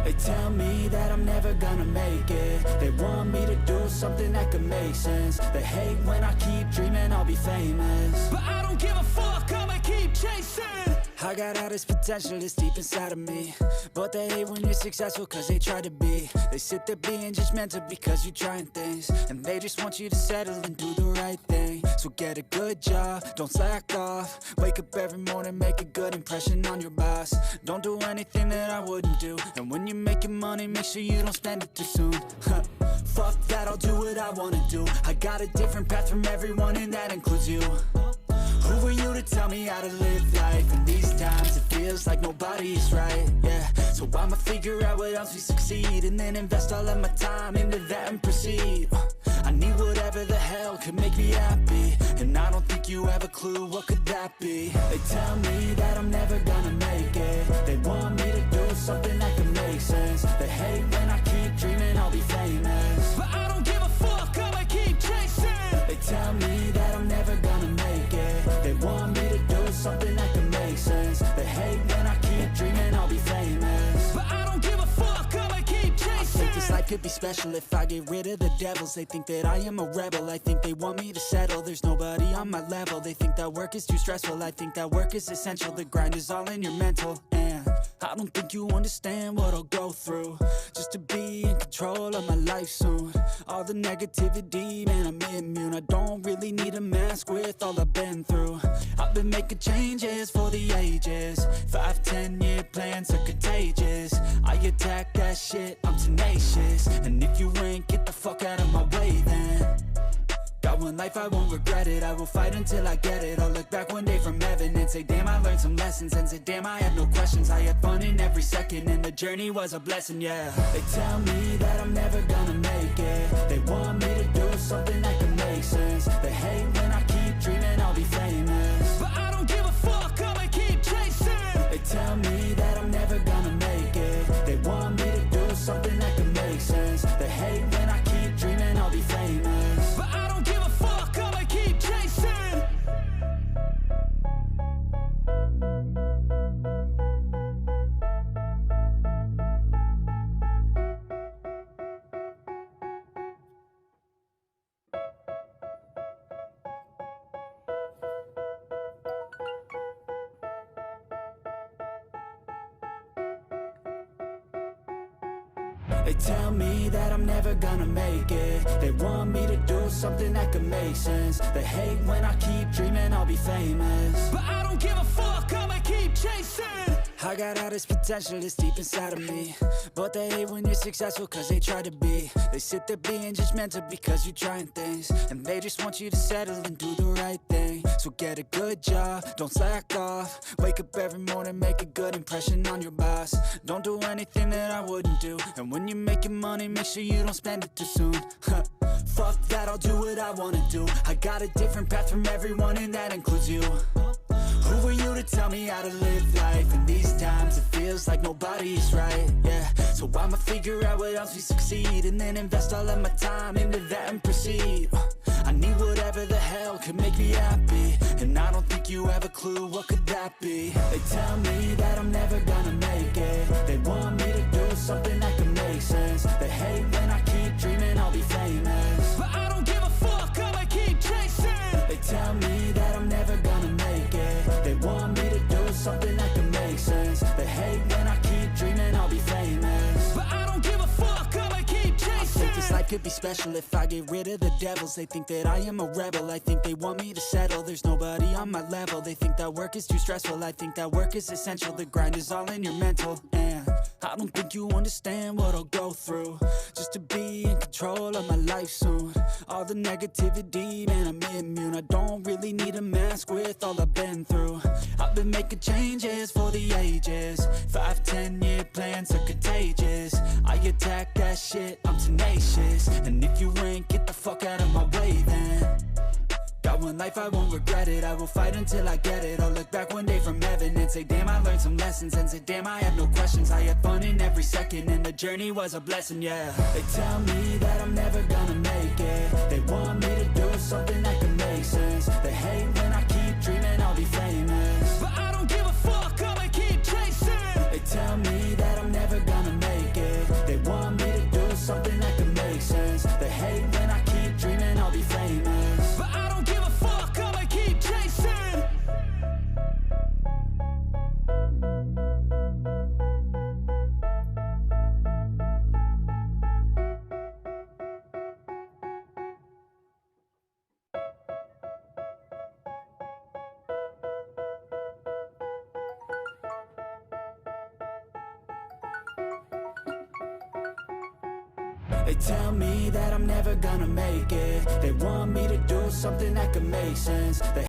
They tell me that I'm never gonna make it. They want me to do something that could make sense. They hate when I keep dreaming I'll be famous, but I don't give a fuck, I'ma keep chasing. I got all this potential that's deep inside of me, but they hate when you're successful cause they try to be. They sit there being judgmental because you're trying things, and they just want you to settle and do the right thing. So get a good job, don't slack off. Wake up every morning, make a good impression on your boss. Don't do anything that I wouldn't do, and when you're making money, make sure you don't spend it too soon. Fuck that, I'll do what I wanna do. I got a different path from everyone, and that includes you. Who are you to tell me how to live life? In these times it feels like nobody's right, yeah. So I'ma figure out what else we succeed, and then invest all of my time into that and proceed. I need whatever the hell could make me happy, and I don't think you have a clue what could that be. They tell me that I'm never gonna make it. They want me to do something that could make sense. They hate when I keep dreaming I'll be famous, but I don't give a fuck, I'ma keep chasing. They tell me that I'm never gonna make it. They want me to do something that can make sense. They hate when I keep dreaming I'll be famous, but I don't give a fuck, I'ma keep chasing. I think this life could be special if I get rid of the devils. They think that I am a rebel, I think they want me to settle. There's nobody on my level, they think that work is too stressful. I think that work is essential, the grind is all in your mental. And I don't think you understand what I'll go through just to be in control of my life soon. All the negativity, man, I'm immune. I don't really need a mask with all I've been through. I've been making changes for the ages. 5, 10-year plans are contagious. I attack that shit, I'm tenacious. And if you ain't, get the fuck out of my way then. Got one life, I won't regret it. I will fight until I get it. I'll look back one day from heaven and say, damn, I learned some lessons. And say, damn, I had no questions. I had fun in every second, and the journey was a blessing, yeah. They tell me that I'm never gonna make it. They want me to do something that can make sense. They hate when I keep dreaming I'll be famous, but I don't give a fuck, I'ma keep chasing. They tell me that I'm never gonna make it. They want me to do something that can make sense. They hate when I keep dreaming I'll be famous, but I don't give a fuck, I'ma keep chasing. They tell me that I'm never gonna make it. They want me to do something that could make sense. They hate when I keep dreaming I'll be famous, but I don't give a fuck, I'ma keep chasing. I got all this potential that's deep inside of me, but they hate when you're successful cause they try to be. They sit there being judgmental because you're trying things, and they just want you to settle and do the right thing. So get a good job, don't slack off. Wake up every morning, make a good impression on your boss. Don't do anything that I wouldn't do, and when you're making money, make sure you don't spend it too soon. Fuck that, I'll do what I wanna do. I got a different path from everyone, and that includes you. Who are you to tell me how to live life? In these times it feels like nobody's right, yeah. So I'ma figure out what else we succeed, and then invest all of my time into that and proceed. I need whatever the hell could make me happy, and I don't think you have a clue what could that be. They tell me that I'm never gonna make it. They want me to do something that can make sense. They hate when I keep dreaming I'll be famous, but I don't give a fuck, I'ma keep chasing. They tell me that I'm never gonna make it. They want me to do something that can make sense. They hate when I keep dreaming I'll be famous, but I don't give a fuck, I'ma keep chasing. I think this life could be special if I get rid of the devils. They think that I am a rebel, I think they want me to settle. There's nobody on my level, they think that work is too stressful. I think that work is essential, the grind is all in your mental. And I don't think you understand what I'll go through just to be in control of my life soon. All the negativity, man, I'm immune. I don't really need a mask with all I've been through. I've been making changes for the ages. 5, 10-year plans are contagious. I attack that shit, I'm tenacious. And if you ain't, get the fuck out of my way then. Got one life, I won't regret it. I will fight until I get it. I'll look back one day from heaven and say, damn, I learned some lessons. And say, damn, I have no questions. I had fun in every second, and the journey was a blessing, yeah. They tell me that I'm never gonna make it. They want me to do something that can make sense. They hate when I keep dreaming I'll be famous, but I don't give a fuck, I'ma keep chasing. They tell me that I'm never gonna make it. They tell me that I'm never gonna make it. They want me to do something that could make sense. They